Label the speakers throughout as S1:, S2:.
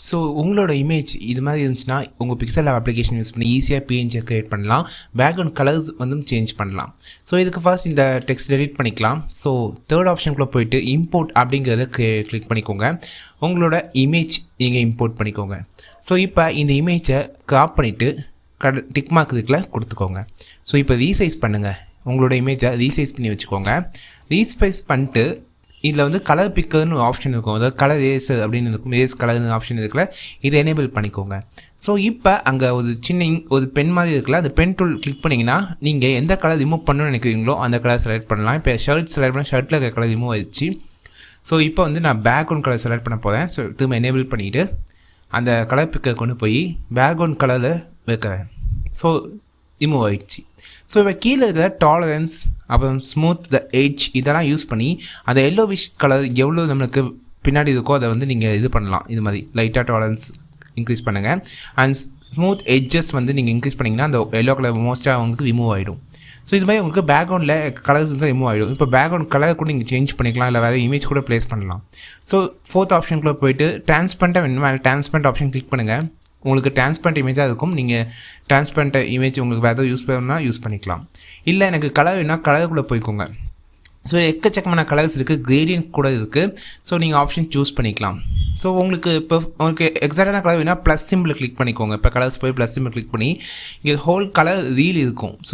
S1: So உங்களோட image இது மாதிரி இருந்துச்சுன்னா உங்கள் PixelLab அப்ளிகேஷன் யூஸ் பண்ணி ஈஸியாக PNG க்ரியேட் பண்ணலாம். பேக்ரவுண்ட் கலர்ஸ் வந்து சேஞ்ச் பண்ணலாம். ஸோ இதுக்கு ஃபர்ஸ்ட் இந்த டெக்ஸ்ட் டெலிட் பண்ணிக்கலாம். ஸோ தேர்ட் ஆப்ஷனுக்குள்ளே போயிட்டு இம்போர்ட் அப்படிங்கிறத கிளிக் பண்ணிக்கோங்க. உங்களோட இமேஜ் நீங்கள் இம்போர்ட் பண்ணிக்கோங்க. ஸோ இப்போ இந்த இமேஜை கிராப் பண்ணிவிட்டு டிக் மார்க் இதுக்குள்ள கொடுத்துக்கோங்க. ஸோ இப்போ ரீசைஸ் பண்ணுங்கள். உங்களோட இமேஜை ரீசைஸ் பண்ணி வச்சுக்கோங்க. ரீசைஸ் பண்ணிட்டு இதில் வந்து கலர் பிக்கர்னு ஒரு ஆப்ஷன் இருக்கும். அதாவது கலர் ரேசர் அப்படின்னு இருக்கும். ரேஸ் கலர்னு ஆப்ஷன் இருக்குல்ல, இதை எனேபிள் பண்ணிக்கோங்க. ஸோ இப்போ அங்கே ஒரு சின்ன ஒரு பென் மாதிரி இருக்குல்ல, அந்த பென் டூல் கிளிக் பண்ணிங்கன்னா நீங்கள் எந்த கலர் ரிமூவ் பண்ணணும்னு நினைக்கிறீங்களோ அந்த கலர் செலக்ட் பண்ணலாம். இப்போ ஷர்ட் செலக்ட் பண்ணால் ஷர்ட்டில் இருக்கிற கலர் ரிமூவ் ஆயிடுச்சு. ஸோ இப்போ வந்து நான் பேக்ரவுண்ட் கலர் செலக்ட் பண்ண போகிறேன். ஸோ திரும்ப எனேபிள் பண்ணிவிட்டு அந்த கலர் பிக்கர் கொண்டு போய் பேக்ரவுண்ட் கலரில் வைக்கிறேன். ஸோ ரிமூவ் ஆகிடுச்சு. ஸோ இப்போ கீழே இருக்கிற டாலரன்ஸ் அப்புறம் ஸ்மூத் த எட்ஜ் இதெல்லாம் யூஸ் பண்ணி அந்த எல்லோவிஷ் கலர் எவ்வளோ நம்மளுக்கு பின்னாடி இருக்கோ அதை வந்து நீங்கள் இது பண்ணலாம். இது மாதிரி லைட்டாக டாலரன்ஸ் இன்க்ரீஸ் பண்ணுங்கள். அண்ட் ஸ்மூத் எட்ஜஸ் வந்து நீங்கள் இன்க்ரீஸ் பண்ணிங்கன்னா அந்த எல்லோ கலர் மோஸ்ட்டாக உங்களுக்கு ரிமூவ் ஆகிடும். ஸோ இது மாதிரி உங்களுக்கு பேக்ரவுண்டில் கலர்ஸ் வந்து ரிமூவ் ஆகிடும். இப்போ பேக்ரவுண்ட் கலர் கூட நீங்கள் சேஞ்ச் பண்ணிக்கலாம், இல்லை வேறு இமேஜ் கூட ப்ளேஸ் பண்ணலாம். ஸோ ஃபோர்த் ஆப்ஷனுக்குள்ளே போயிட்டு டிரான்ஸ்பரண்ட்டாக வேணும், மேலே டிரான்ஸ்பரண்ட் ஆப்ஷன் கிளிக் பண்ணுங்கள். உங்களுக்கு டிரான்ஸ்பரண்ட் இமேஜாக இருக்கும். நீங்கள் டிரான்ஸ்பரண்ட் இமேஜ் உங்களுக்கு வேறு ஏதாவது யூஸ் பண்ணணும்னா யூஸ் பண்ணிக்கலாம். இல்லை எனக்கு கலர் வேணும்னா கலருக்குள்ளே போய்க்கோங்க. ஸோ எக்கச்சக்கமான கலர்ஸ் இருக்குது, கிரேடியன்ட் கூட இருக்குது. ஸோ நீங்கள் ஆப்ஷன் சூஸ் பண்ணிக்கலாம். ஸோ உங்களுக்கு இப்போ உங்களுக்கு எக்ஸாக்டான கலர் வேணால் ப்ளஸ் சிம்பிள் கிளிக் பண்ணிக்கோங்க. இப்போ கலர்ஸ் போய் ப்ளஸ் சிம்பிள் கிளிக் பண்ணி இங்கே ஹோல் கலர் வீல் இருக்கும். ஸோ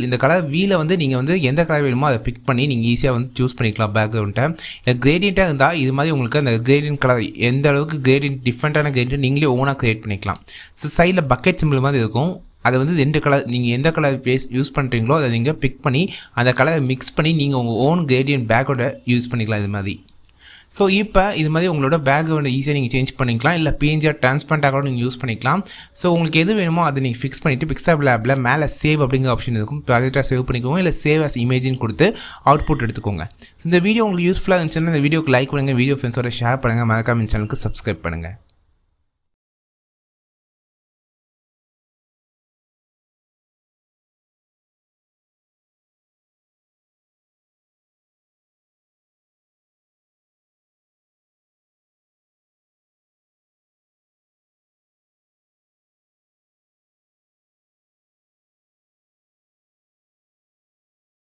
S1: இந்த கலர் வீலை வந்து நீங்கள் வந்து எந்த கலர் வேணுமோ அதை பிக் பண்ணி நீங்கள் ஈஸியாக வந்து சூஸ் பண்ணிக்கலாம். பேக்ரவுண்ட்டை இல்லை கிரேடியண்ட்டாக இருந்தால் இது மாதிரி உங்களுக்கு அந்த கிரேடியன்ட் கலர் எந்த அளவுக்கு கிரேடியன்ட் டிஃப்ரெண்ட்டான கிரேடியன்ட் நீங்களே ஓனாக க்ரியேட் பண்ணிக்கலாம். ஸோ சைடில் பக்கெட் சிம்பிள் மாதிரி இருக்கும். அதை வந்து 2 கலர் நீங்கள் எந்த கலர் யூஸ் பண்ணுறீங்களோ அதை நீங்கள் பிக் பண்ணி அந்த கலரை மிக்ஸ் பண்ணி நீங்கள் உங்கள் ஓன் கிரேடியன்ட் பேக்கோட யூஸ் பண்ணிக்கலாம் இது மாதிரி. ஸோ இப்போ இது மாதிரி உங்களோட பேக்ரவுண்டை ஈஸியாக நீங்கள் சேஞ்ச் பண்ணிக்கலாம். இல்லை PNG டிரான்ஸ்பரண்ட்டாக கூட நீங்கள் யூஸ் பண்ணிக்கலாம். ஸோ உங்களுக்கு எது வேணுமோ அதை நீங்கள் ஃபிக்ஸ் பண்ணிவிட்டு PixelLabல மேலே சேவ் அப்படிங்கிற ஆப்ஷன் இருக்கும். ப்ராஜெக்டாக சேவ் பண்ணிக்கோங்க, இல்லை சேவ் அஸ் இமேஜின்னு கொடுத்து அவுட்புட் எடுத்துக்கோங்க. ஸோ இந்த வீடியோ உங்களுக்கு யூஸ்ஃபுல்லாக இருந்துச்சுன்னா இந்த வீடியோக்கு லைக் பண்ணுங்கள், வீடியோ ஃப்ரெண்ட்ஸோட ஷேர் பண்ணுங்கள், மறக்காம சேனலுக்கு சப்ஸ்கிரைப் பண்ணுங்கள்.